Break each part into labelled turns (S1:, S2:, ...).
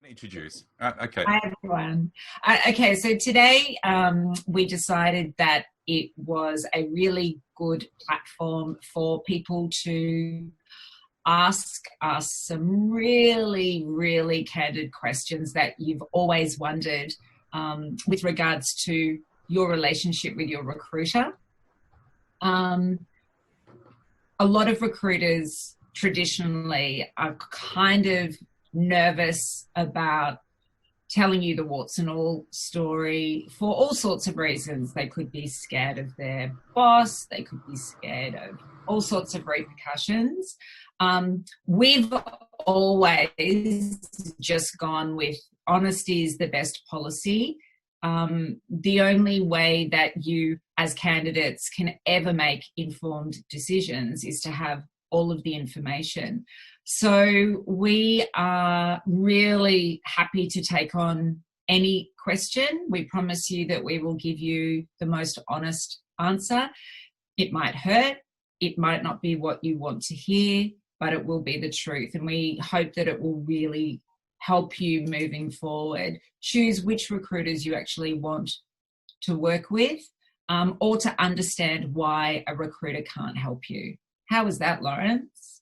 S1: Introduce. Okay.
S2: Hi, everyone. Okay, so today we decided that it was a really good platform for people to ask us some really, really candid questions that you've always wondered with regards to your relationship with your recruiter. A lot of recruiters traditionally are kind of nervous about telling you the warts and all story for all sorts of reasons. They could be scared of their boss. They could be scared of all sorts of repercussions. We've always just gone with honesty is the best policy. The only way that you as candidates can ever make informed decisions is to have all of the information. So we are really happy to take on any question. We promise you that we will give you the most honest answer. It might hurt. It might not be what you want to hear, but it will be the truth. And we hope that it will really help you moving forward. Choose which recruiters you actually want to work with, or to understand why a recruiter can't help you. How was that, Lawrence?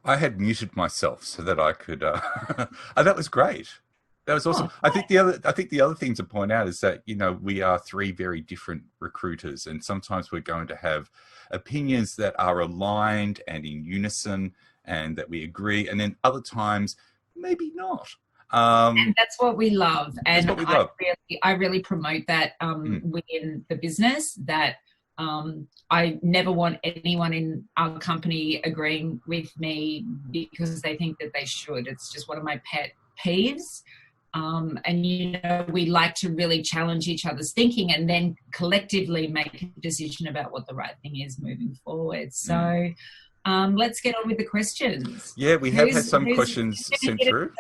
S1: I had muted myself so that I could. That was great. That was awesome. I think the other thing to point out is that we are three very different recruiters, and sometimes we're going to have opinions that are aligned and in unison, and that we agree, and then other times maybe not.
S2: And that's what we love, and
S1: that's what we love.
S2: I really promote that within the business. That I never want anyone in our company agreeing with me because they think that they should. It's just one of my pet peeves. And, we like to really challenge each other's thinking and then collectively make a decision about what the right thing is moving forward. So let's get on with the questions.
S1: Yeah, we have had some questions sent through.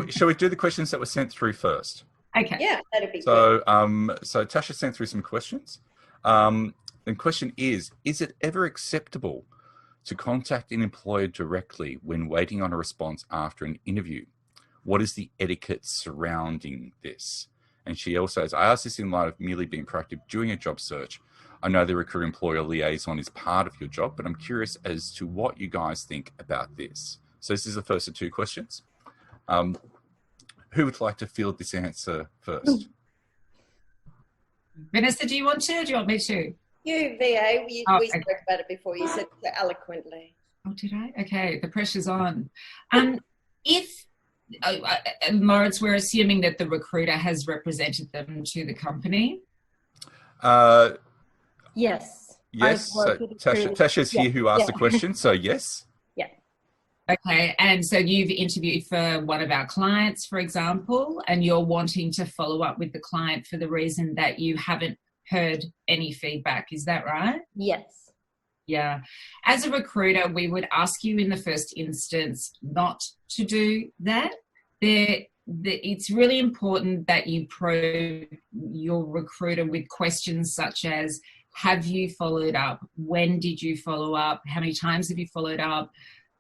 S1: Shall we do the questions that were sent through first?
S2: Okay.
S3: Yeah, that'd be
S1: good. So Tasha sent through some questions. The question is it ever acceptable to contact an employer directly when waiting on a response after an interview? What is the etiquette surrounding this? And she also says, I ask this in light of merely being proactive during a job search. I know the recruiter-employer liaison is part of your job, but I'm curious as to what you guys think about this. So this is the first of two questions. Who would like to field this answer first?
S2: Vanessa, do you want to, or do you want me to?
S3: You, VA, we spoke about it before. You said it so eloquently.
S2: Oh, did I? Okay, the pressure's on. Lawrence, we're assuming that the recruiter has represented them to the company?
S3: Yes.
S1: Yes, so Tasha's here who asked the question, so yes.
S3: Yeah.
S2: Okay, and so you've interviewed for one of our clients, for example, and you're wanting to follow up with the client for the reason that you haven't heard any feedback. Is that right?
S3: Yes.
S2: Yeah. As a recruiter, we would ask you in the first instance not to do that. It's really important that you probe your recruiter with questions such as, have you followed up? When did you follow up? How many times have you followed up?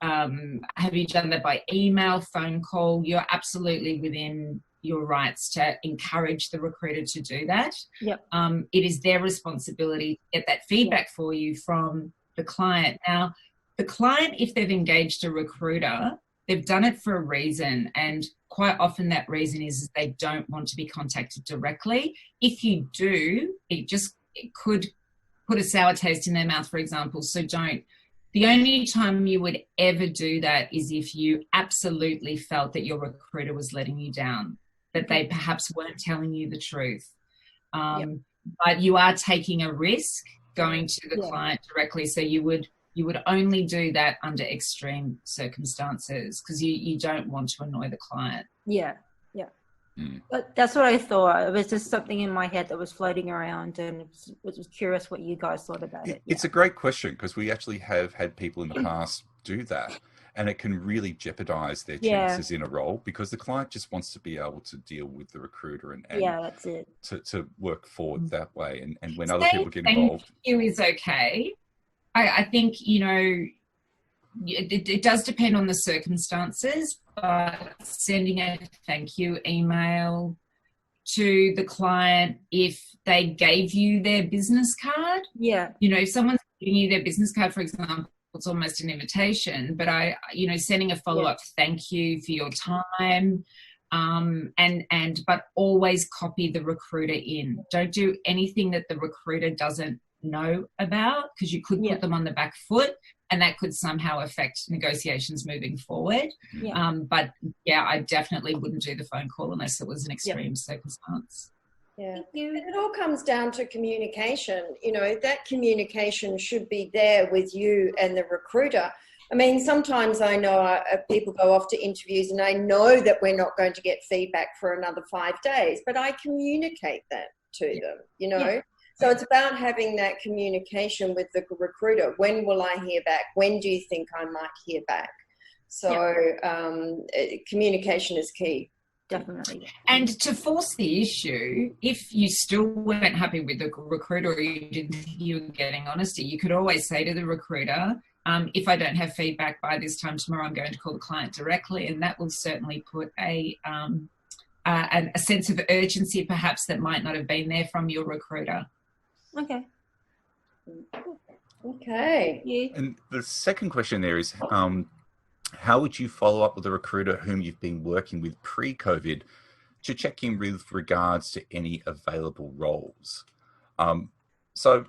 S2: Have you done that by email, phone call? You're absolutely within your rights to encourage the recruiter to do that.
S3: Yep.
S2: It is their responsibility to get that feedback for you from the client. Now, the client, if they've engaged a recruiter, they've done it for a reason, and quite often that reason is they don't want to be contacted directly. If you do, it could put a sour taste in their mouth, for example, so don't. The only time you would ever do that is if you absolutely felt that your recruiter was letting you down, that they perhaps weren't telling you the truth. But you are taking a risk going to the client directly, so you would only do that under extreme circumstances because you don't want to annoy the client.
S3: Yeah. But that's what I thought. It was just something in my head that was floating around, and was curious what you guys thought about it.
S1: It's a great question because we actually have had people in the past do that, and it can really jeopardize their chances in a role because the client just wants to be able to deal with the recruiter and
S3: that's it.
S1: To work forward that way. And when other people get involved.
S2: Thank you is okay. I think, it does depend on the circumstances, but sending a thank you email to the client if they gave you their business card.
S3: Yeah.
S2: If someone's giving you their business card, for example, it's almost an invitation, but sending a follow-up thank you for your time, but always copy the recruiter in. Don't do anything that the recruiter doesn't know about, because you could put them on the back foot, and that could somehow affect negotiations moving forward. But I definitely wouldn't do the phone call unless it was an extreme circumstance.
S4: Yeah, and it all comes down to communication. That communication should be there with you and the recruiter. I mean, sometimes I know people go off to interviews and I know that we're not going to get feedback for another 5 days, but I communicate that to them, So it's about having that communication with the recruiter. When will I hear back? When do you think I might hear back? So communication is key.
S3: Definitely.
S2: And to force the issue, if you still weren't happy with the recruiter or you didn't think you were getting honesty, you could always say to the recruiter, if I don't have feedback by this time tomorrow, I'm going to call the client directly, and that will certainly put a sense of urgency perhaps that might not have been there from your recruiter.
S3: Okay.
S1: And the second question there is, how would you follow up with a recruiter whom you've been working with pre-COVID to check in with regards to any available roles? So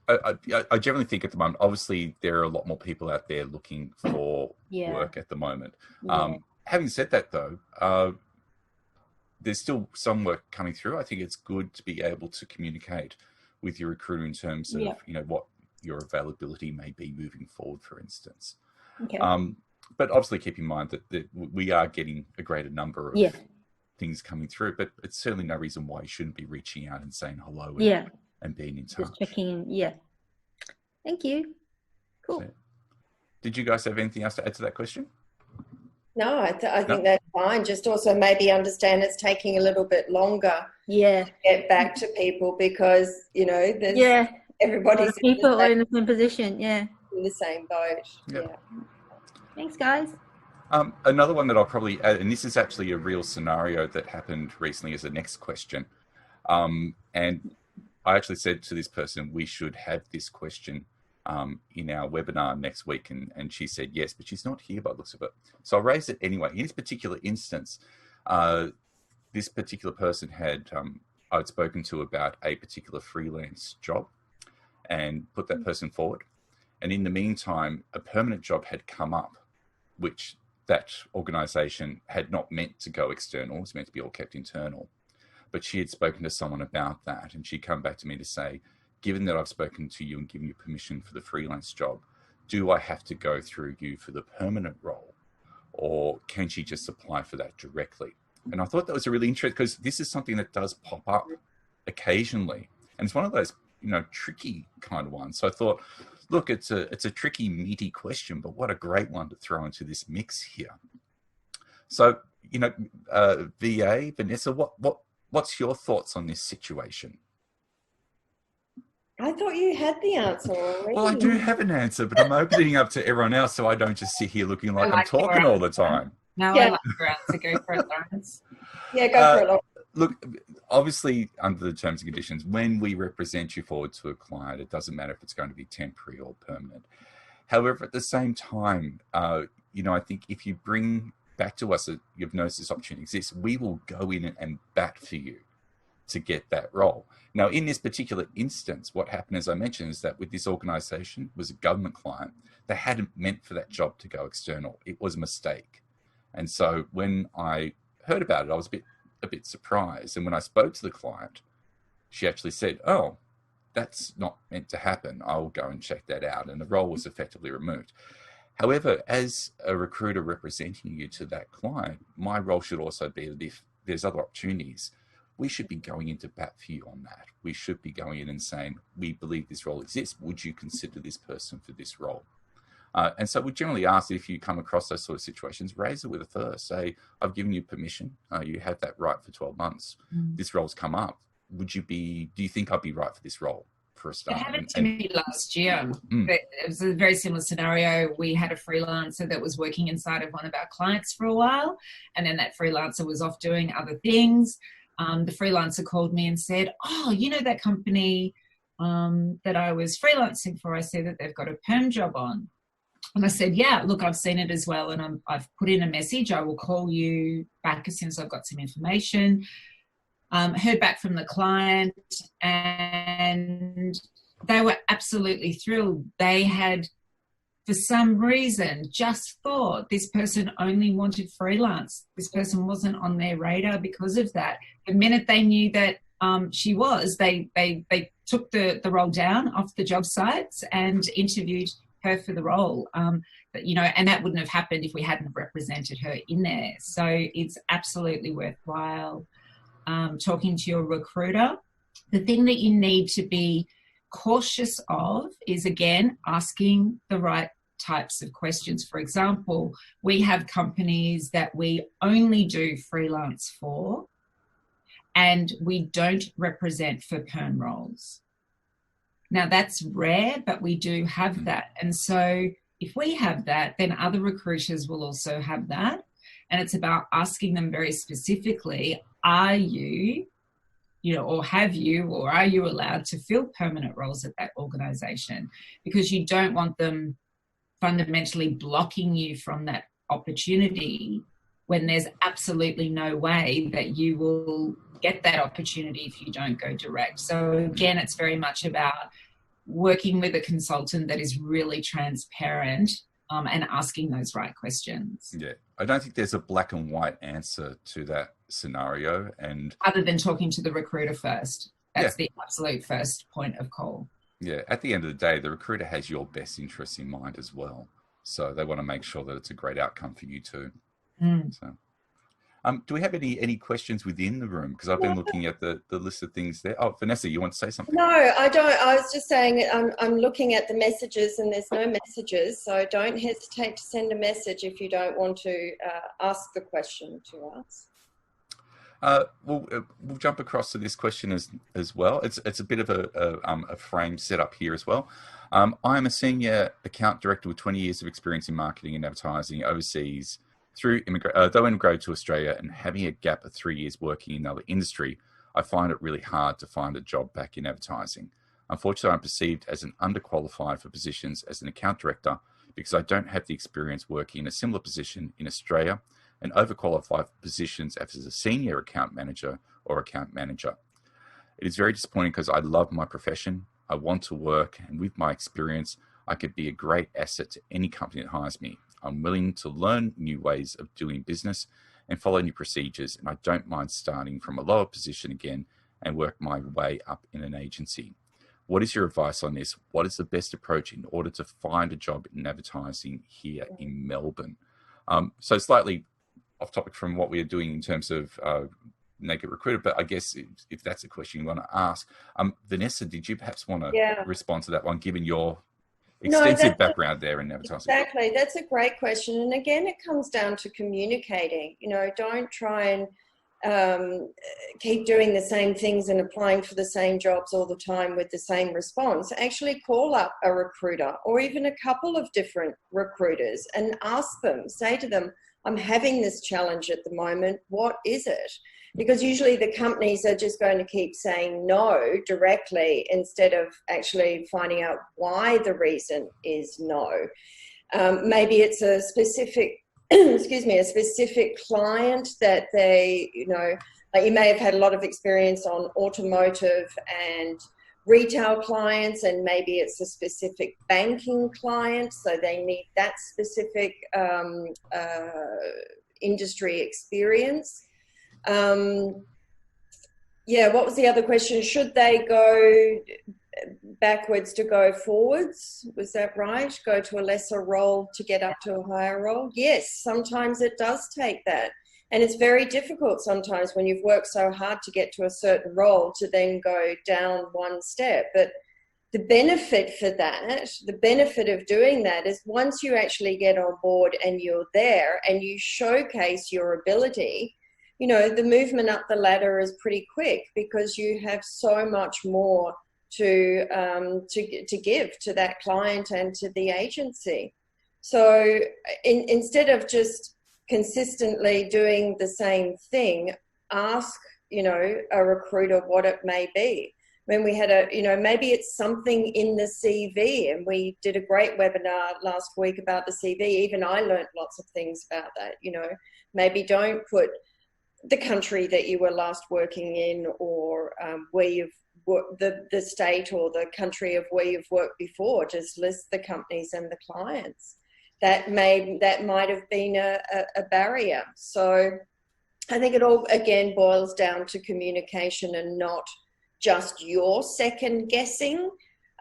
S1: I generally think at the moment, obviously there are a lot more people out there looking for work at the moment. Having said that though, there's still some work coming through. I think it's good to be able to communicate with your recruiter in terms of, what your availability may be moving forward, for instance.
S3: Okay.
S1: But obviously keep in mind that we are getting a greater number of things coming through, but it's certainly no reason why you shouldn't be reaching out and saying hello and being in touch.
S3: Just checking in. Thank you. Cool.
S1: So, did you guys have anything else to add to that question?
S4: No, I think that's fine. Just also maybe understand it's taking a little bit longer to get back to people because, there's everybody's
S3: people are in the same position.
S4: In the same boat.
S3: Thanks, guys.
S1: Another one that I'll probably add, and this is actually a real scenario that happened recently as the next question. And I actually said to this person, we should have this question in our webinar next week. And she said yes, but she's not here by the looks of it. So I'll raise it anyway. In this particular instance, this particular person I'd spoken to about a particular freelance job and put that person forward. And in the meantime, a permanent job had come up, which that organisation had not meant to go external. It was meant to be all kept internal. But she had spoken to someone about that, and she'd come back to me to say, given that I've spoken to you and given you permission for the freelance job, do I have to go through you for the permanent role? Or can she just apply for that directly? And I thought that was a really interesting, because this is something that does pop up occasionally. And it's one of those, tricky kind of ones. So I thought, look, it's a tricky, meaty question, but what a great one to throw into this mix here. So, VA, Vanessa, what's your thoughts on this situation?
S4: I thought you had the answer already.
S1: Well, I do have an answer, but I'm opening up to everyone else so I don't just sit here looking like I'm talking all the time.
S2: No, I like your answer. Go for it, Lawrence.
S4: Yeah, go for it, Lawrence.
S1: Look, obviously, under the terms and conditions, when we represent you forward to a client, it doesn't matter if it's going to be temporary or permanent. However, at the same time, I think if you bring back to us that you've noticed this opportunity exists, we will go in and bat for you to get that role. Now, in this particular instance, what happened, as I mentioned, is that with this organisation, was a government client, they hadn't meant for that job to go external. It was a mistake. And so when I heard about it, I was a bit surprised. And when I spoke to the client, she actually said, oh, that's not meant to happen. I'll go and check that out. And the role was effectively removed. However, as a recruiter representing you to that client, my role should also be that if there's other opportunities, we should be going into bat for you on that. We should be going in and saying, we believe this role exists. Would you consider this person for this role? And so we generally ask, if you come across those sort of situations, raise it with it first. Say, I've given you permission. You have that right for 12 months. This role's come up. Do you think I'd be right for this role for a
S2: It
S1: start.
S2: happened to me last year. It was a very similar scenario. We had a freelancer that was working inside of one of our clients for a while, and then that freelancer was off doing other things. The freelancer called me and said, "Oh, you know that company that I was freelancing for? I see that they've got a perm job on." And I said, "Yeah, look, I've seen it as well, and I've put in a message. I will call you back as soon as I've got some information." Heard back from the client, and they were absolutely thrilled. They had, for some reason, just thought this person only wanted freelance. This person wasn't on their radar because of that. The minute they knew that she was, they took the role down off the job sites and interviewed her for the role. But, you know, and that wouldn't have happened if we hadn't represented her in there. So it's absolutely worthwhile talking to your recruiter. The thing that you need to be cautious of is, again, asking the right types of questions. For example, we have companies that we only do freelance for, and we don't represent for perm roles. Now, that's rare, but we do have that. And so if we have that, then other recruiters will also have that. And it's about asking them very specifically, are you, or have you, or are you allowed to fill permanent roles at that organisation? Because you don't want them fundamentally blocking you from that opportunity when there's absolutely no way that you will get that opportunity if you don't go direct. So again, it's very much about working with a consultant that is really transparent and asking those right questions.
S1: Yeah, I don't think there's a black and white answer to that scenario. And
S2: other than talking to the recruiter first, that's the absolute first point of call.
S1: Yeah, at the end of the day, the recruiter has your best interests in mind as well. So they want to make sure that it's a great outcome for you too. So, do we have any questions within the room? Because I've been looking at the list of things there. Oh, Vanessa, you want to say something?
S4: No, I don't. I was just saying I'm looking at the messages and there's no messages. So don't hesitate to send a message if you don't want to ask the question to us.
S1: We'll jump across to this question as well. It's a bit of a frame set up here as well. I am a senior account director with 20 years of experience in marketing and advertising overseas. Though immigrated to Australia and having a gap of 3 years working in another industry, I find it really hard to find a job back in advertising. Unfortunately, I'm perceived as an underqualified for positions as an account director because I don't have the experience working in a similar position in Australia, and overqualified for positions as a senior account manager or account manager. It is very disappointing because I love my profession. I want to work, and with my experience, I could be a great asset to any company that hires me. I'm willing to learn new ways of doing business and follow new procedures, and I don't mind starting from a lower position again and work my way up in an agency. What is your advice on this? What is the best approach in order to find a job in advertising here in Melbourne? So slightly off topic from what we are doing in terms of Naked Recruiter, but I guess if that's a question you want to ask, Vanessa, did you perhaps want to respond to that one, given your extensive background there in advertising?
S4: Exactly. That's a great question. And again, it comes down to communicating. Don't try and keep doing the same things and applying for the same jobs all the time with the same response. Actually call up a recruiter or even a couple of different recruiters and ask them, say to them, I'm having this challenge at the moment. What is it? Because usually the companies are just going to keep saying no directly instead of actually finding out why the reason is no. Maybe it's a specific, a specific client that they, like you may have had a lot of experience on automotive and retail clients, and maybe it's a specific banking client, so they need that specific industry experience. What was the other question? Should they go backwards to go forwards? Was that right? Go to a lesser role to get up to a higher role? Yes, sometimes it does take that. And it's very difficult sometimes when you've worked so hard to get to a certain role to then go down one step. But the benefit for that, the benefit of doing that is once you actually get on board and you're there and you showcase your ability, the movement up the ladder is pretty quick because you have so much more to give to that client and to the agency. So instead of just consistently doing the same thing, ask, a recruiter what it may be. When we had maybe it's something in the CV, and we did a great webinar last week about the CV. Even I learned lots of things about that. Maybe don't put the country that you were last working in, or where you've worked, the state or the country of where you've worked before. Just list the companies and the clients. That might have been a barrier. So I think it all again boils down to communication and not just your second guessing.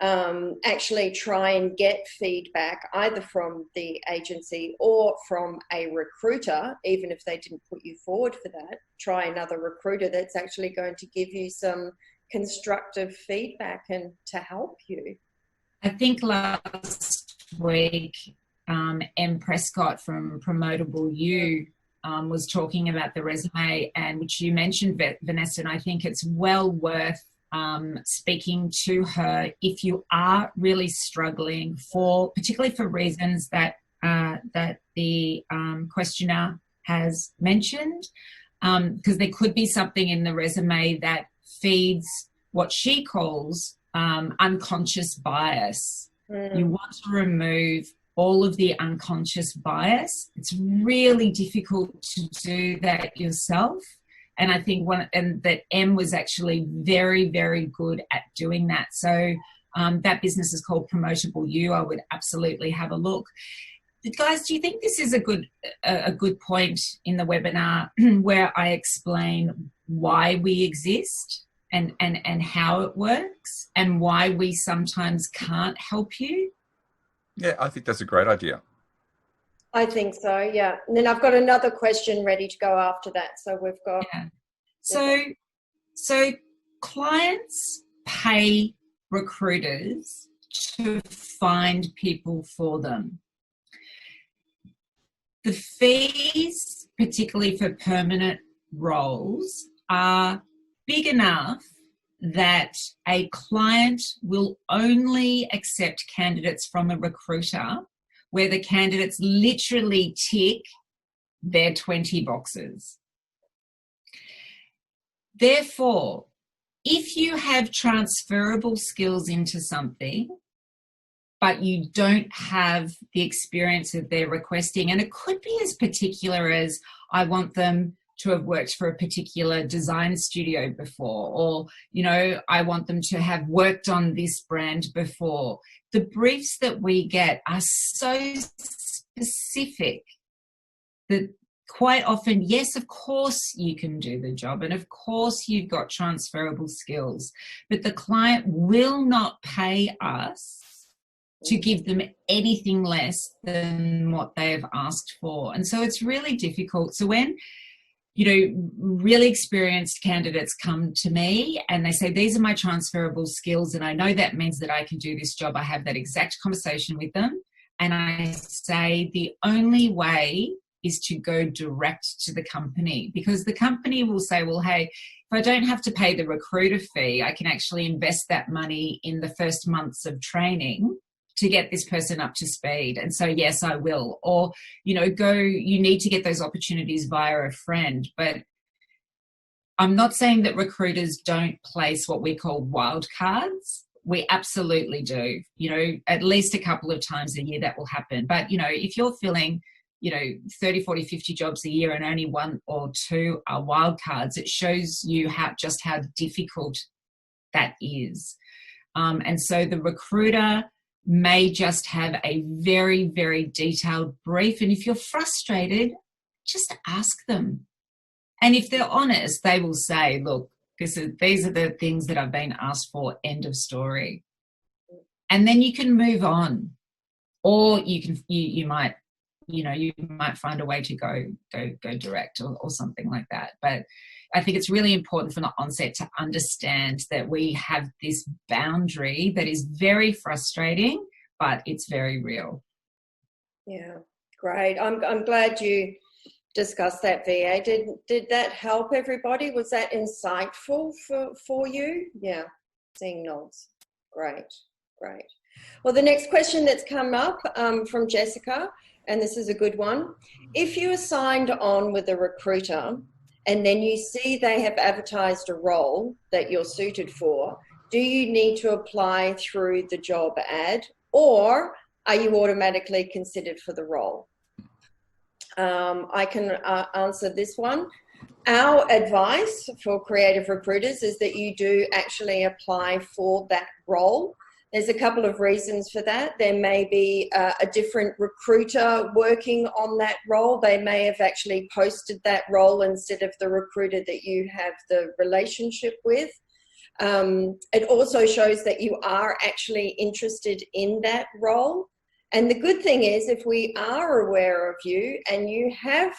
S4: Actually try and get feedback either from the agency or from a recruiter. Even if they didn't put you forward for that, try another recruiter that's actually going to give you some constructive feedback and to help you.
S2: I think last week, M. Prescott from Promotable You was talking about the resume, and which you mentioned, Vanessa, and I think it's well worth speaking to her if you are really struggling particularly for reasons that the questioner has mentioned, because there could be something in the resume that feeds what she calls unconscious bias. You want to remove all of the unconscious bias. It's really difficult to do that yourself. And I think that M was actually very, very good at doing that. So that business is called Promotable You. I would absolutely have a look. But guys, do you think this is a good point in the webinar where I explain why we exist and how it works and why we sometimes can't help you?
S1: Yeah, I think that's a great idea.
S4: I think so, yeah. And then I've got another question ready to go after that. So we've got...
S2: Yeah. So clients pay recruiters to find people for them. The fees, particularly for permanent roles, are big enough that a client will only accept candidates from a recruiter where the candidates literally tick their 20 boxes. Therefore, if you have transferable skills into something, but you don't have the experience that they're requesting, and it could be as particular as I want them to have worked for a particular design studio before, or, I want them to have worked on this brand before. The briefs that we get are so specific that quite often, yes, of course you can do the job, and of course you've got transferable skills, but the client will not pay us to give them anything less than what they have asked for. And so it's really difficult. So when really experienced candidates come to me and they say, these are my transferable skills, and I know that means that I can do this job, I have that exact conversation with them. And I say the only way is to go direct to the company, because the company will say, well, hey, if I don't have to pay the recruiter fee, I can actually invest that money in the first months of training to get this person up to speed. And so, yes, I will. Or, you need to get those opportunities via a friend. But I'm not saying that recruiters don't place what we call wildcards. We absolutely do. At least a couple of times a year that will happen. But, if you're filling, 30, 40, 50 jobs a year and only one or two are wildcards, it shows you how difficult that is. And so the recruiter may just have a very, very detailed brief. And if you're frustrated, just ask them. And if they're honest, they will say, look, these are the things that I've been asked for, end of story. And then you can move on. Or you might find a way to go direct or something like that. But I think it's really important from the onset to understand that we have this boundary that is very frustrating, but it's very real.
S4: Yeah, great. I'm glad you discussed that, VA. Did that help everybody? Was that insightful for you? Yeah, seeing nods. Great. Well, the next question that's come up from Jessica, and this is a good one. If you are signed on with a recruiter and then you see they have advertised a role that you're suited for, do you need to apply through the job ad, or are you automatically considered for the role? I can answer this one. Our advice for creative recruiters is that you do actually apply for that role. There's a couple of reasons for that. There may be a different recruiter working on that role. They may have actually posted that role instead of the recruiter that you have the relationship with. It also shows that you are actually interested in that role. And the good thing is, if we are aware of you and you have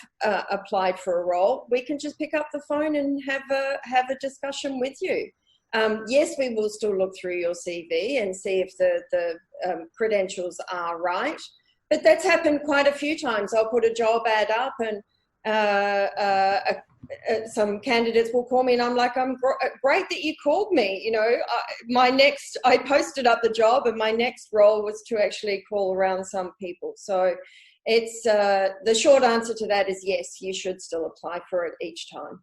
S4: applied for a role, we can just pick up the phone and have a discussion with you. Yes, we will still look through your CV and see if the credentials are right. But that's happened quite a few times. I'll put a job ad up and some candidates will call me and I'm like, I'm great that you called me. You know, I posted up the job and my next role was to actually call around some people. So it's the short answer to that is yes, you should still apply for it each time.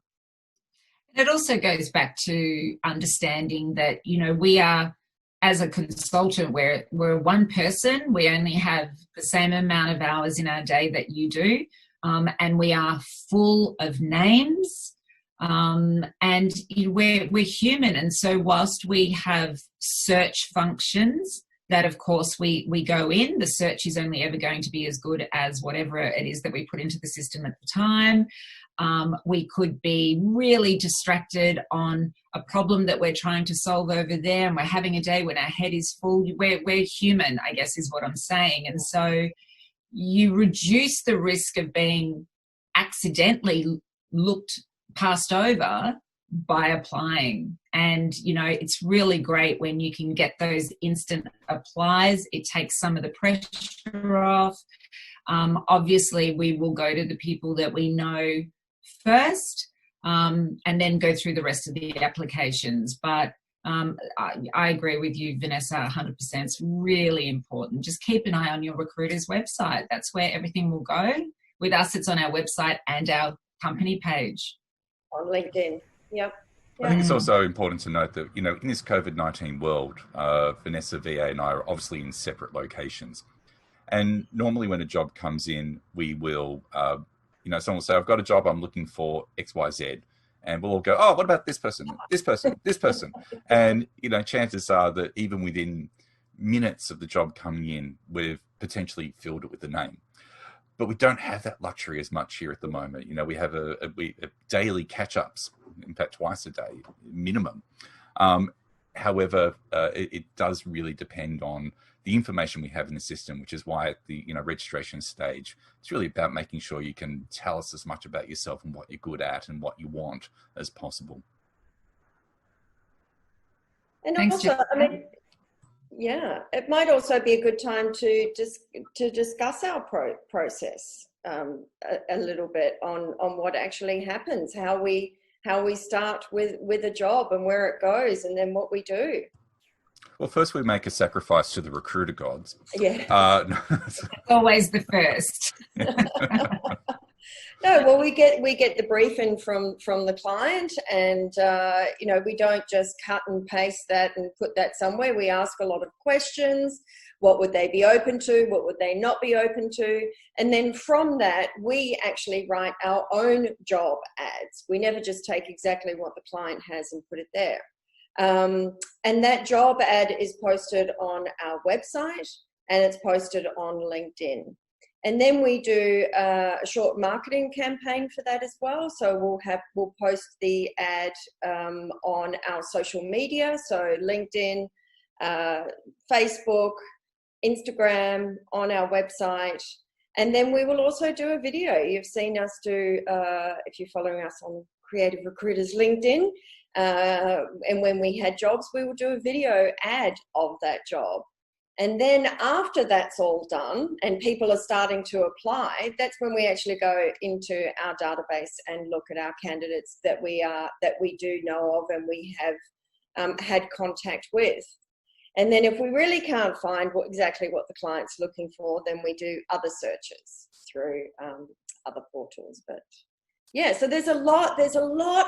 S2: It also goes back to understanding that, you know, we are, as a consultant, we're one person. We only have the same amount of hours in our day that you do. And we are full of names, and we're human. And so whilst we have search functions that, of course, we go in, the search is only ever going to be as good as whatever it is that we put into the system at the time. We could be really distracted on a problem that we're trying to solve over there, and we're having a day when our head is full. We're human, I guess, is what I'm saying. And so you reduce the risk of being accidentally passed over by applying. And, you know, it's really great when you can get those instant applies. It takes some of the pressure off. Obviously, we will go to the people that we know first, and then go through the rest of the applications. But I agree with you, Vanessa, 100%. It's really important. Just keep an eye on your recruiter's website. That's where everything will go. With us, it's on our website and our company page.
S4: On LinkedIn, yep.
S1: I think it's also important to note that, you know, in this COVID-19 world, Vanessa, VA and I are obviously in separate locations. And normally when a job comes in, we will, you know, someone will say, I've got a job, I'm looking for XYZ. And we'll all go, oh, what about this person, this person, this person? And, you know, chances are that even within minutes of the job coming in, we've potentially filled it with the name. But we don't have that luxury as much here at the moment. You know, we have a daily catch-ups, in fact, twice a day, minimum. However, it does really depend on the information we have in the system, which is why at the, you know, registration stage, it's really about making sure you can tell us as much about yourself and what you're good at and what you want as possible.
S4: And
S2: Thanks,
S4: also, I mean, yeah, it might also be a good time to discuss our process a little bit on what actually happens, how we start with a job and where it goes, and then what we do.
S1: Well, first we make a sacrifice to the recruiter gods.
S4: Yeah.
S2: Always the first.
S4: No, well, we get the briefing from the client, and you know, we don't just cut and paste that and put that somewhere. We ask a lot of questions. What would they be open to? What would they not be open to? And then from that, we actually write our own job ads. We never just take exactly what the client has and put it there. And that job ad is posted on our website and it's posted on LinkedIn. And then we do a short marketing campaign for that as well. So we'll post the ad on our social media, so LinkedIn, Facebook, Instagram, on our website. And then we will also do a video. You've seen us do, if you're following us on Creative Recruiters LinkedIn, and when we had jobs, we will do a video ad of that job. And then after that's all done and people are starting to apply, that's when we actually go into our database and look at our candidates that we do know of and we have had contact with. And then if we really can't find exactly what the client's looking for, then we do other searches through other portals. But yeah, so there's a lot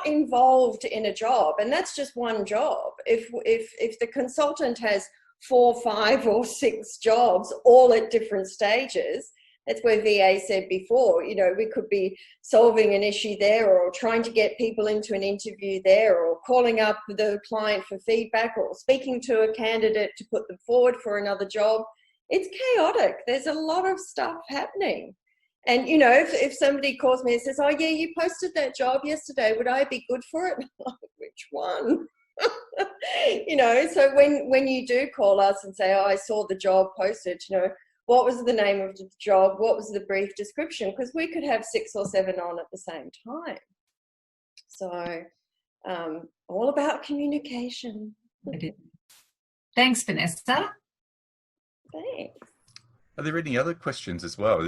S4: involved in a job, and that's just one job. If the consultant has 4, 5 or 6 jobs all at different stages, that's where VA said before, you know, we could be solving an issue there, or trying to get people into an interview there, or calling up the client for feedback, or speaking to a candidate to put them forward for another job. It's chaotic. There's a lot of stuff happening. And, you know, if somebody calls me and says, oh, yeah, you posted that job yesterday, would I be good for it? Which one? You know, so when you do call us and say, oh, I saw the job posted, you know, what was the name of the job? What was the brief description? Because we could have 6 or 7 on at the same time. So all about communication.
S2: Thanks, Vanessa.
S4: Thanks.
S1: Are there any other questions as well?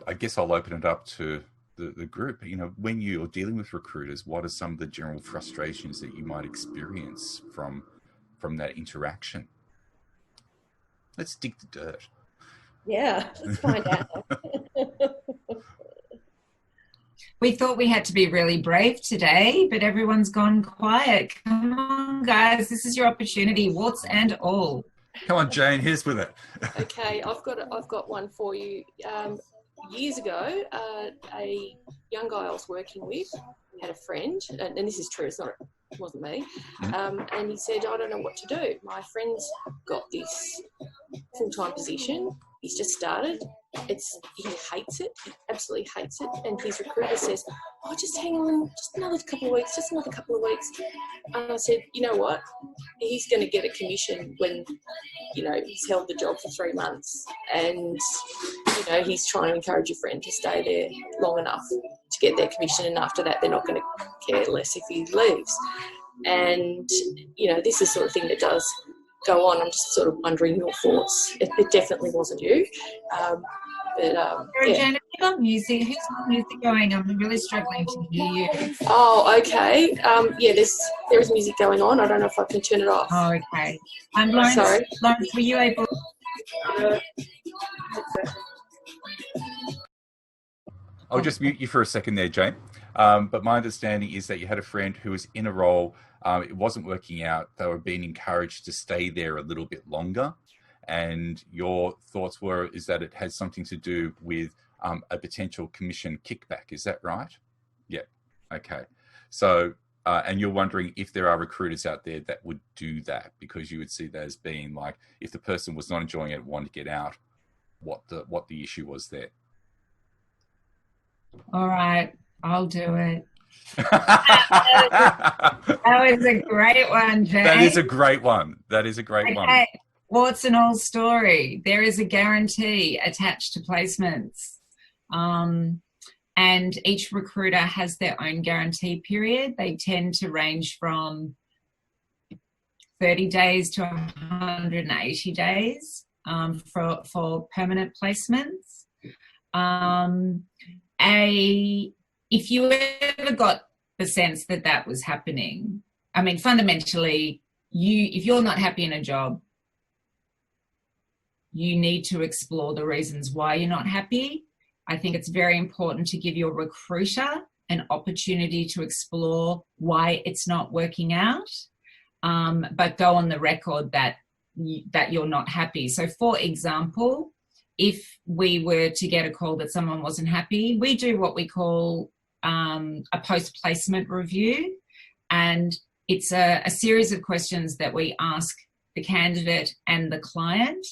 S1: I guess I'll open it up to the group. You know, when you're dealing with recruiters, what are some of the general frustrations that you might experience from that interaction? Let's dig the dirt.
S4: Yeah, let's find out.
S2: We thought we had to be really brave today, but everyone's gone quiet. Come on, guys, this is your opportunity, warts and all.
S1: Come on, Jane, here's with it.
S5: Okay, I've got one for you. Years ago, a young guy I was working with had a friend, and this is true, it wasn't me, and he said, I don't know what to do. My friend's got this full-time position. He's just started. He hates it. He absolutely hates it. And his recruiter says, oh, just hang on, just another couple of weeks. And I said, you know what? He's going to get a commission when, you know, he's held the job for 3 months. And, you know, he's trying to encourage your friend to stay there long enough to get their commission. And after that, they're not going to care less if he leaves. And, you know, this is the sort of thing that does go on. I'm just sort of wondering your thoughts. It definitely wasn't you. Yeah.
S2: Jane, have you got music? Who's got music going? I'm really struggling to hear you.
S5: Oh, okay. Yeah, there is music going on. I don't know if I can turn it off.
S2: Oh, okay. Lawrence,
S5: sorry.
S2: Lawrence, were you able?
S1: I'll just mute you for a second there, Jane. But my understanding is that you had a friend who was in a role, it wasn't working out. They were being encouraged to stay there a little bit longer. And your thoughts is that it has something to do with a potential commission kickback. Is that right? Yeah. Okay. So, and you're wondering if there are recruiters out there that would do that, because you would see that as being like, if the person was not enjoying it, wanted to get out, what the issue was there.
S2: All right, I'll do it. That was a great one, Jane.
S1: That is a great one.
S2: Okay. Warts and all story. There is a guarantee attached to placements. And each recruiter has their own guarantee period. They tend to range from 30 days to 180 days for permanent placements. If you ever got the sense that was happening, I mean, fundamentally, if you're not happy in a job, you need to explore the reasons why you're not happy. I think it's very important to give your recruiter an opportunity to explore why it's not working out, but go on the record that you're not happy. So, for example, if we were to get a call that someone wasn't happy, we do what we call a post-placement review. And it's a series of questions that we ask the candidate and the client.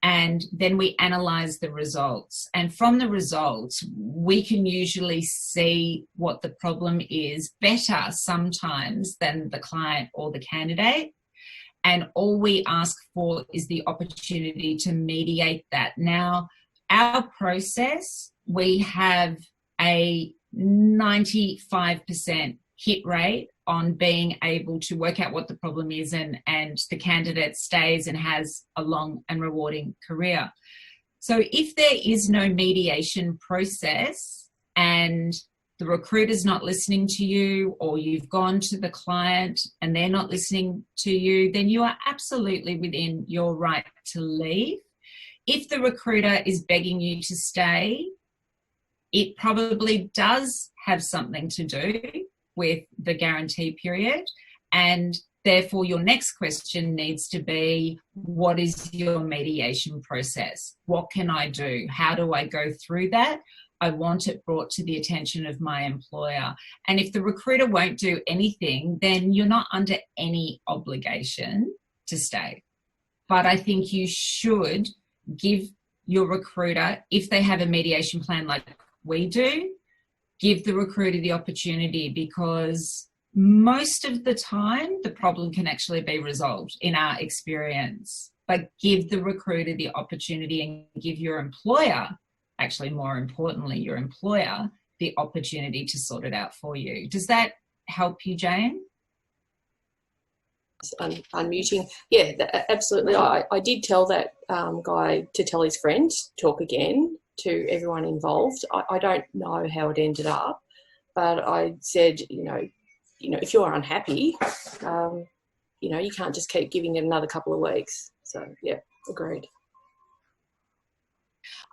S2: And then we analyze the results. And from the results, we can usually see what the problem is better sometimes than the client or the candidate. And all we ask for is the opportunity to mediate that. Now, our process, we have a 95% hit rate on being able to work out what the problem is, and the candidate stays and has a long and rewarding career. So if there is no mediation process and the recruiter's not listening to you, or you've gone to the client and they're not listening to you, then you are absolutely within your right to leave. If the recruiter is begging you to stay, it probably does have something to do with the guarantee period, and therefore your next question needs to be, what is your mediation process? What can I do? How do I go through that? I want it brought to the attention of my employer. And if the recruiter won't do anything, then you're not under any obligation to stay. But I think you should give your recruiter, if they have a mediation plan like we do, give the recruiter the opportunity, because most of the time the problem can actually be resolved in our experience. But give the recruiter the opportunity, and give your employer, actually more importantly, your employer, the opportunity to sort it out for you. Does that help you, Jane?
S5: Unmuting. Yeah, absolutely. I did tell that guy to tell his friend, talk again to everyone involved. I don't know how it ended up, but I said, you know, if you're unhappy, you can't just keep giving it another couple of weeks. So, yeah, agreed.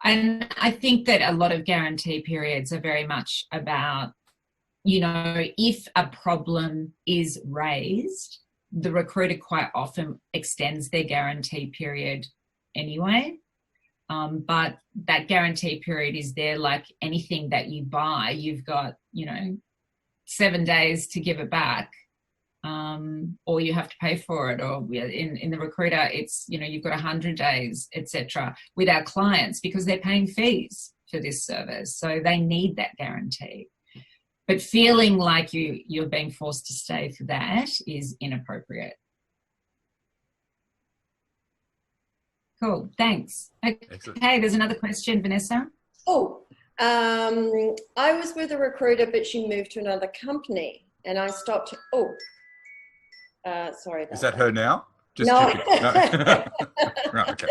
S2: And I think that a lot of guarantee periods are very much about, if a problem is raised, the recruiter quite often extends their guarantee period anyway. But that guarantee period is there like anything that you buy. You've got, 7 days to give it back, or you have to pay for it, or in the recruiter, it's, you've got 100 days, etc. with our clients, because they're paying fees for this service. So they need that guarantee. But feeling like you're being forced to stay for that is inappropriate. Cool, thanks. Okay, there's another question, Vanessa.
S4: I was with a recruiter, but she moved to another company, and I stopped. Sorry.
S1: Is that her now? Just
S4: no.
S1: Right, okay.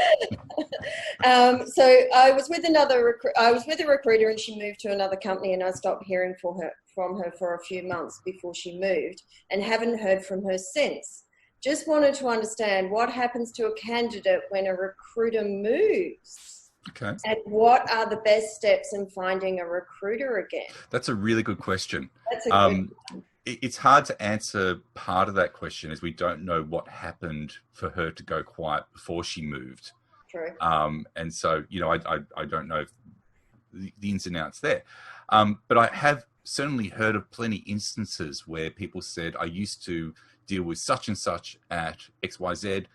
S4: So I was with a recruiter, and she moved to another company, and I stopped hearing from her for a few months before she moved, and haven't heard from her since. Just wanted to understand what happens to a candidate when a recruiter moves.
S1: Okay.
S4: And what are the best steps in finding a recruiter again?
S1: That's a really good question.
S4: That's a good one.
S1: It's hard to answer part of that question, as we don't know what happened for her to go quiet before she moved.
S4: True.
S1: And so, I don't know the ins and outs there. But I have certainly heard of plenty instances where people said, I used to deal with such and such at XYZ.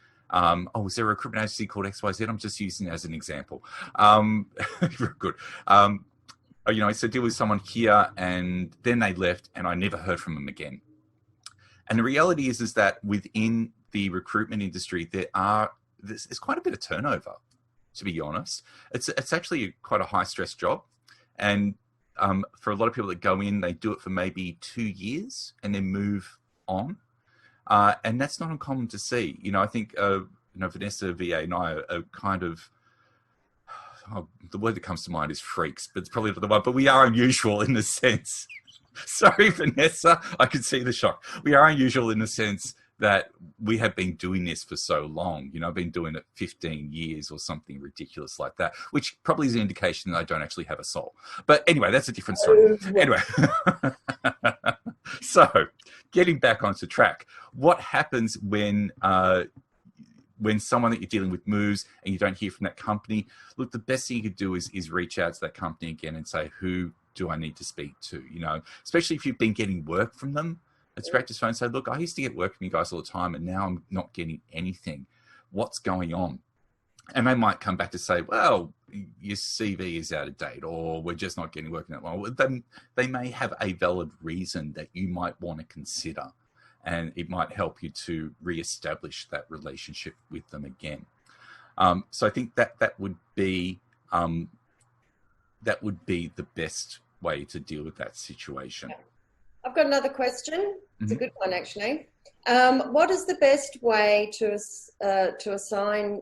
S1: Was there a recruitment agency called XYZ? I'm just using it as an example. Very good. I said deal with someone here, and then they left, and I never heard from them again. And the reality is that within the recruitment industry, there's quite a bit of turnover, to be honest. It's actually quite a high stress job. And for a lot of people that go in, they do it for maybe 2 years and then move on. And that's not uncommon to see. I think, Vanessa, VA, and I are kind of, the word that comes to mind is freaks, but it's probably not the one, but we are unusual in the sense, sorry, Vanessa, I could see the shock. We are unusual in the sense that we have been doing this for so long. I've been doing it 15 years or something ridiculous like that, which probably is an indication that I don't actually have a soul. But anyway, that's a different story. Anyway. So getting back onto track, what happens when someone that you're dealing with moves and you don't hear from that company? Look, the best thing you could do is reach out to that company again and say, who do I need to speak to? Especially if you've been getting work from them. It's great to phone and say, look, I used to get work from you guys all the time, and now I'm not getting anything. What's going on? And they might come back to say, well, your CV is out of date, or we're just not getting work in that one. Then they may have a valid reason that you might want to consider, and it might help you to reestablish that relationship with them again. So I think that would be the best way to deal with that situation.
S4: I've got another question. It's a good one, actually. What is the best way to sign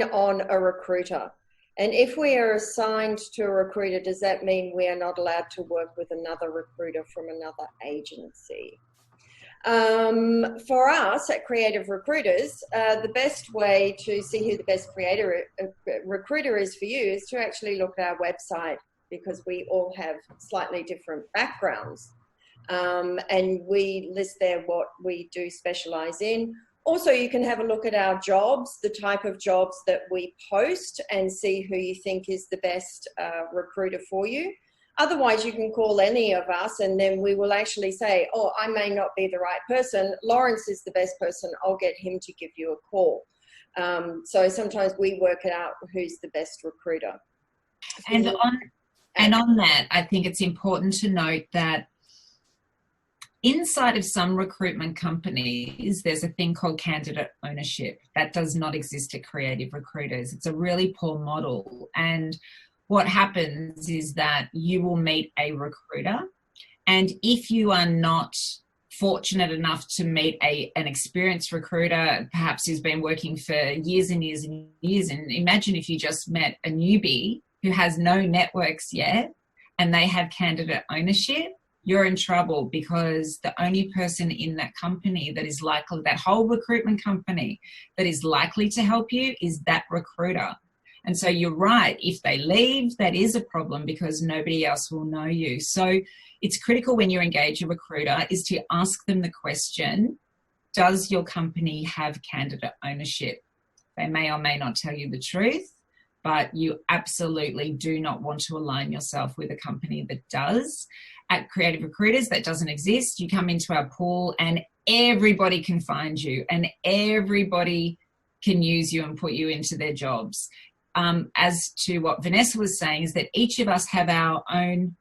S4: on a recruiter? And if we are assigned to a recruiter, does that mean we are not allowed to work with another recruiter from another agency? For us at Creative Recruiters, the best way to see who the best recruiter is for you is to actually look at our website, because we all have slightly different backgrounds. And we list there what we do specialize in. Also, you can have a look at our jobs, the type of jobs that we post, and see who you think is the best recruiter for you. Otherwise, you can call any of us, and then we will actually say, oh, I may not be the right person. Lawrence is the best person. I'll get him to give you a call. So sometimes we work it out who's the best recruiter.
S2: And on that, I think it's important to note that inside of some recruitment companies, there's a thing called candidate ownership. That does not exist at Creative Recruiters. It's a really poor model. And what happens is that you will meet a recruiter, and if you are not fortunate enough to meet an experienced recruiter, perhaps who's been working for years and years and years, and imagine if you just met a newbie who has no networks yet and they have candidate ownership, you're in trouble, because the only person in that company that is likely, that whole recruitment company that is likely to help you is that recruiter. And so you're right, if they leave, that is a problem, because nobody else will know you. So it's critical when you engage a recruiter is to ask them the question, does your company have candidate ownership? They may or may not tell you the truth, but you absolutely do not want to align yourself with a company that does. At Creative Recruiters, that doesn't exist. You come into our pool and everybody can find you and everybody can use you and put you into their jobs. As to what Vanessa was saying, is that each of us have our own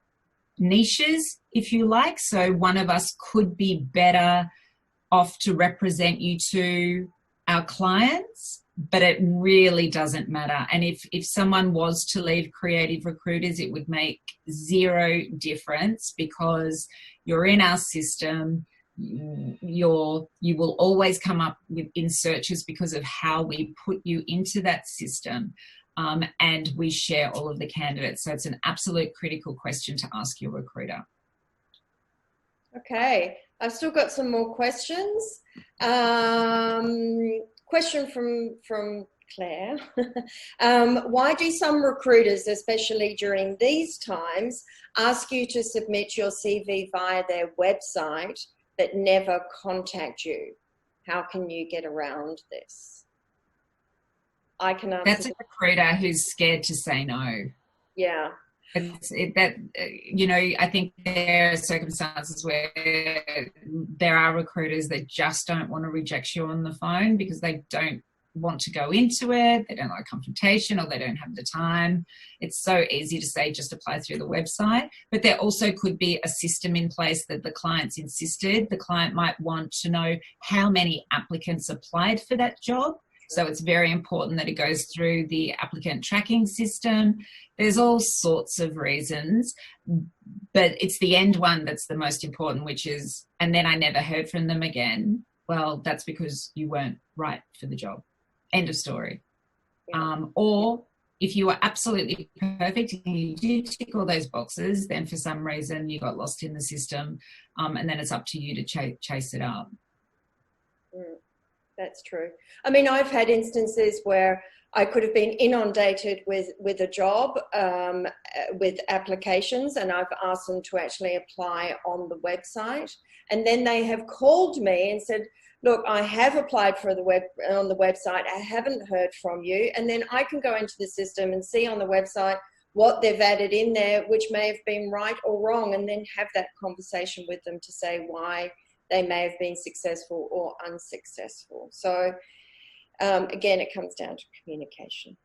S2: niches, if you like. So one of us could be better off to represent you to our clients, but it really doesn't matter. And if someone was to leave Creative Recruiters, it would make zero difference, because you're in our system. You will always come up in searches because of how we put you into that system. And we share all of the candidates. So it's an absolute critical question to ask your recruiter.
S4: Okay, I've still got some more questions. Question from Claire. Why do some recruiters, especially during these times, ask you to submit your CV via their website but never contact you? How can you get around this? I can answer.
S2: That's a recruiter who's scared to say no.
S4: Yeah.
S2: I think there are circumstances where there are recruiters that just don't want to reject you on the phone because they don't want to go into it, they don't like confrontation, or they don't have the time. It's so easy to say just apply through the website, but there also could be a system in place that the client's insisted. The client might want to know how many applicants applied for that job. So it's very important that it goes through the applicant tracking system. There's all sorts of reasons, but it's the end one that's the most important, which is, and then I never heard from them again. Well, that's because you weren't right for the job. End of story. Or if you are absolutely perfect and you do tick all those boxes, then for some reason you got lost in the system, and then it's up to you to chase it up.
S4: That's true. I mean, I've had instances where I could have been inundated with a job, with applications, and I've asked them to actually apply on the website. And then they have called me and said, look, I have applied for on the website. I haven't heard from you. And then I can go into the system and see on the website what they've added in there, which may have been right or wrong, and then have that conversation with them to say why they may have been successful or unsuccessful. So again, it comes down to communication.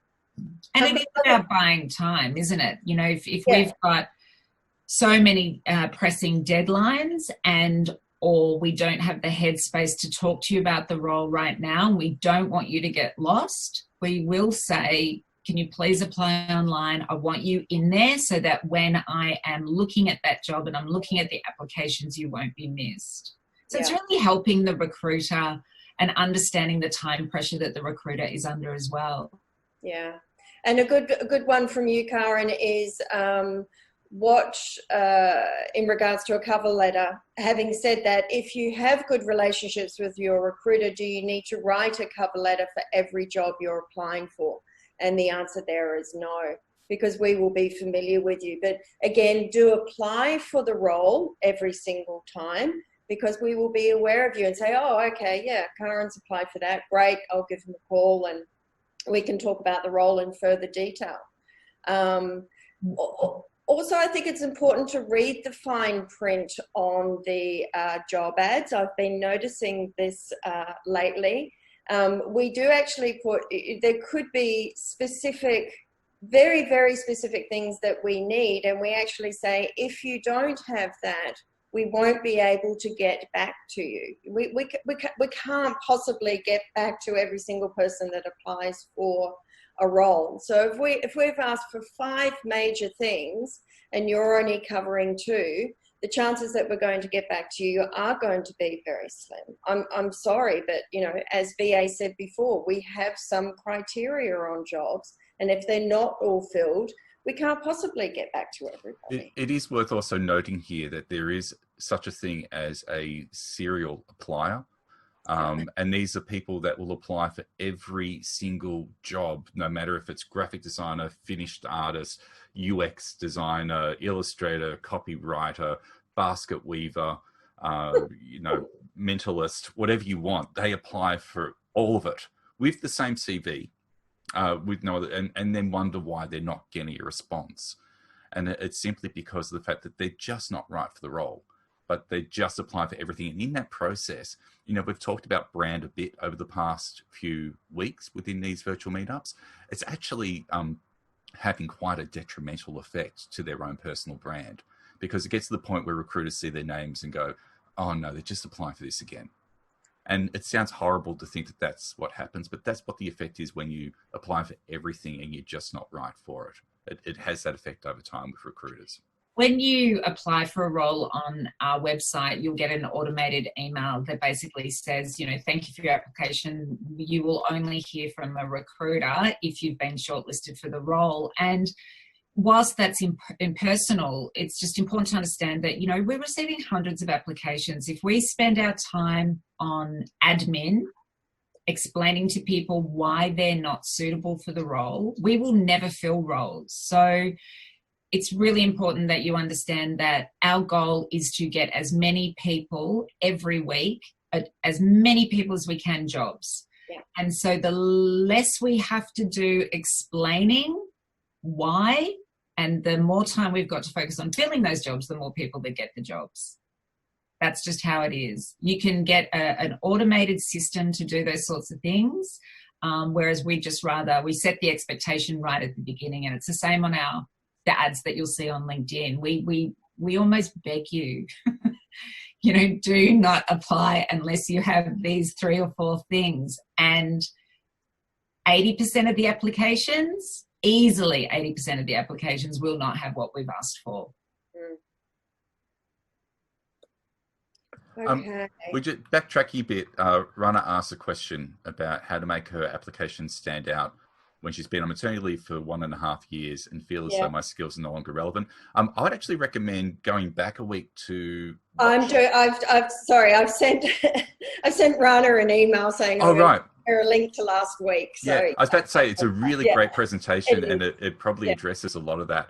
S2: And it is about buying time, isn't it? You know, if we've got so many pressing deadlines or we don't have the headspace to talk to you about the role right now, and we don't want you to get lost, we will say, can you please apply online? I want you in there so that when I am looking at that job and I'm looking at the applications, you won't be missed. So it's really helping the recruiter and understanding the time pressure that the recruiter is under as well.
S4: Yeah. And a good one from you, Karen, is what, in regards to a cover letter, having said that, if you have good relationships with your recruiter, do you need to write a cover letter for every job you're applying for? And the answer there is no, because we will be familiar with you. But again, do apply for the role every single time, because we will be aware of you and say, oh, okay, yeah, Karen's applied for that. Great, I'll give him a call and we can talk about the role in further detail. Also, I think it's important to read the fine print on the job ads. I've been noticing this lately. We do actually put, there could be specific, very, very specific things that we need. And we actually say, if you don't have that, we won't be able to get back to you. We can't possibly get back to every single person that applies for a role. So if we've asked for 5 major things and you're only covering 2, the chances that we're going to get back to you are going to be very slim. I'm sorry, but you know, as VA said before, we have some criteria on jobs, and if they're not all filled, we can't possibly get back to everybody.
S1: It is worth also noting here that there is such a thing as a serial applier. And these are people that will apply for every single job, no matter if it's graphic designer, finished artist, UX designer, illustrator, copywriter, basket weaver, you know, mentalist, whatever you want. They apply for all of it with the same CV, with no other, and then wonder why they're not getting a response. And it's simply because of the fact that they're just not right for the role, but they just apply for everything. And in that process, you know, we've talked about brand a bit over the past few weeks within these virtual meetups. It's actually having quite a detrimental effect to their own personal brand, because it gets to the point where recruiters see their names and go, oh no, they're just applying for this again. And it sounds horrible to think that that's what happens, but that's what the effect is when you apply for everything and you're just not right for it. It has that effect over time with recruiters.
S2: When you apply for a role on our website, you'll get an automated email that basically says, you know, thank you for your application. You will only hear from a recruiter if you've been shortlisted for the role. And whilst that's impersonal, it's just important to understand that, you know, we're receiving hundreds of applications. If we spend our time on admin, explaining to people why they're not suitable for the role, we will never fill roles. So it's really important that you understand that our goal is to get as many people every week, as many people as we can, jobs. Yeah. And so the less we have to do explaining why, and the more time we've got to focus on filling those jobs, the more people that get the jobs. That's just how it is. You can get an automated system to do those sorts of things, whereas we set the expectation right at the beginning, and it's the same on the ads that you'll see on LinkedIn. We almost beg you, you know, do not apply unless you have these 3 or 4 things. And 80% of the applications, easily 80% of the applications will not have what we've asked for.
S4: Okay.
S1: We just backtrack a bit. Rana asked a question about how to make her application stand out when she's been on maternity leave for 1.5 years and feel as though my skills are no longer relevant. I would actually recommend going back a week to. I've
S4: sent I sent Rana an email saying,
S1: oh right,
S4: a link to last week. So
S1: yeah, I was about to say it's a really great presentation, and it probably addresses a lot of that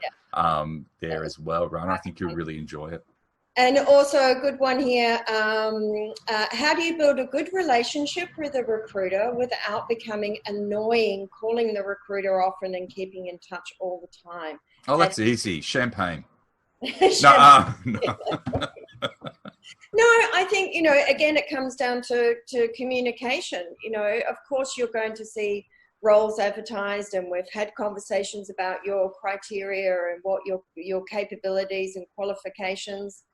S1: there as well. Rana, I think you'll really enjoy it.
S4: And also a good one here, how do you build a good relationship with a recruiter without becoming annoying, calling the recruiter often and keeping in touch all the time?
S1: Oh, that's easy. Champagne.
S4: No. No, I think, you know, again, it comes down to communication. You know, of course, you're going to see roles advertised, and we've had conversations about your criteria and what your capabilities and qualifications.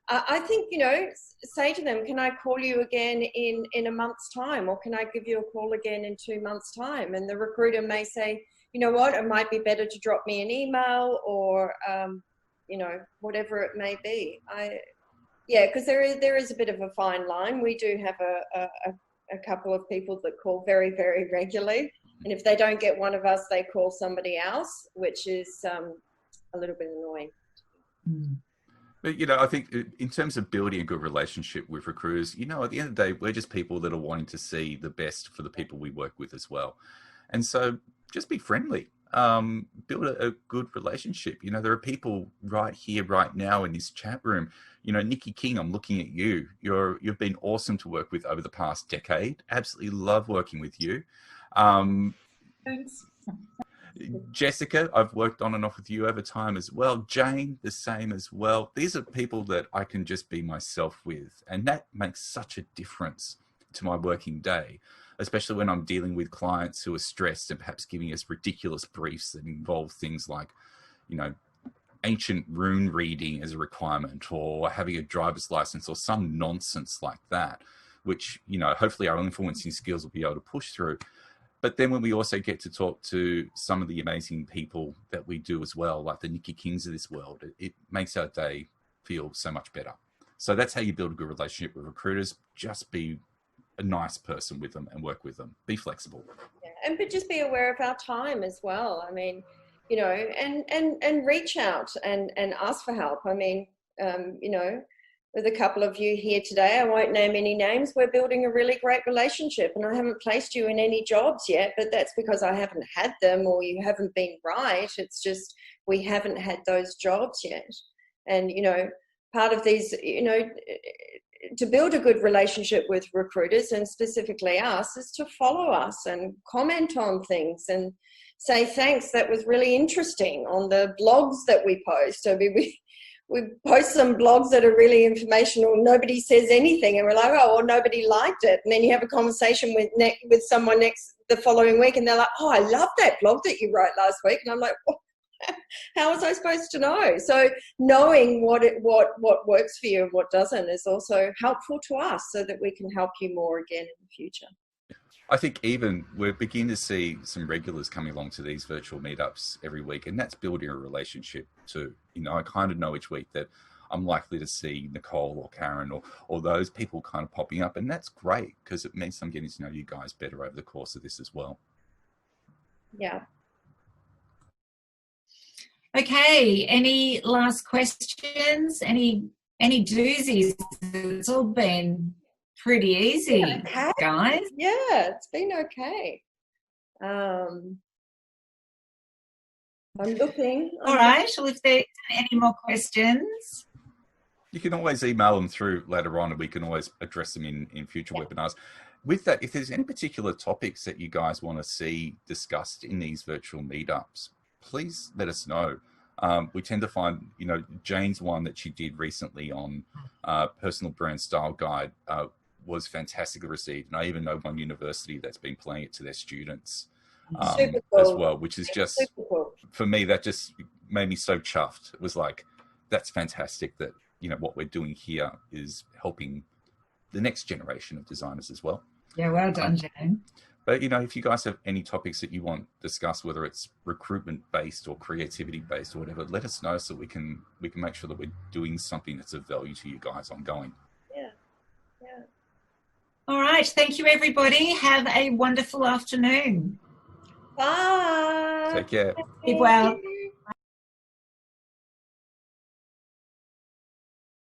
S4: I think, you know, say to them, can I call you again in a month's time, or can I give you a call again in 2 months' time? And the recruiter may say, you know what, it might be better to drop me an email, or, you know, whatever it may be. Because there is a bit of a fine line. We do have a couple of people that call very, very regularly. And if they don't get one of us, they call somebody else, which is a little bit annoying.
S1: But, you know, I think in terms of building a good relationship with recruiters, you know, at the end of the day, we're just people that are wanting to see the best for the people we work with as well. And so just be friendly, build a good relationship. You know, there are people right here, right now in this chat room. You know, Nikki King, I'm looking at you. You've been awesome to work with over the past decade. Absolutely love working with you.
S2: Thanks.
S1: Jessica, I've worked on and off with you over time as well. Jane, the same as well. These are people that I can just be myself with, and that makes such a difference to my working day, especially when I'm dealing with clients who are stressed and perhaps giving us ridiculous briefs that involve things like, you know, ancient rune reading as a requirement, or having a driver's license, or some nonsense like that, which, you know, hopefully our influencing skills will be able to push through. But then when we also get to talk to some of the amazing people that we do as well, like the Nikki Kings of this world, it makes our day feel so much better. So that's how you build a good relationship with recruiters. Just be a nice person with them and work with them. Be flexible.
S4: Yeah. But just be aware of our time as well. I mean, you know, and reach out and ask for help. I mean, you know, with a couple of you here today, I won't name any names, we're building a really great relationship, and I haven't placed you in any jobs yet, but that's because I haven't had them, or you haven't been right. It's just we haven't had those jobs yet. And, you know, part of these, you know, to build a good relationship with recruiters, and specifically us, is to follow us and comment on things and say, thanks, that was really interesting, on the blogs that we post. I mean, we post some blogs that are really informational. Nobody says anything, and we're like, oh, well, nobody liked it. And then you have a conversation with someone the following week, and they're like, oh, I love that blog that you wrote last week. And I'm like, oh, how was I supposed to know? So knowing what works for you and what doesn't is also helpful to us, so that we can help you more again in the future.
S1: I think even we're beginning to see some regulars coming along to these virtual meetups every week, and that's building a relationship too. You know, I kind of know each week that I'm likely to see Nicole or Karen or those people kind of popping up, and that's great because it means I'm getting to know you guys better over the course of this as well.
S4: Yeah.
S2: Okay, any last questions? Any doozies? It's all been pretty easy,
S4: okay,
S2: guys.
S4: Yeah, it's been okay. I'm looking.
S2: All right, well, if there's any more questions,
S1: you can always email them through later on, and we can always address them in future webinars. With that, if there's any particular topics that you guys want to see discussed in these virtual meetups, please let us know. We tend to find, you know, Jane's one that she did recently on personal brand style guide was fantastically received. And I even know one university that's been playing it to their students
S4: cool.
S1: as well, which is just,
S4: cool.
S1: For me, that just made me so chuffed. It was like, that's fantastic that, you know, what we're doing here is helping the next generation of designers as well.
S2: Yeah, well done, Jane.
S1: But, you know, if you guys have any topics that you want discussed, whether it's recruitment based or creativity based or whatever, let us know so we can make sure that we're doing something that's of value to you guys ongoing.
S4: Yeah.
S2: All right. Thank you, everybody. Have a wonderful afternoon.
S4: Bye.
S1: Take care.
S2: Keep well.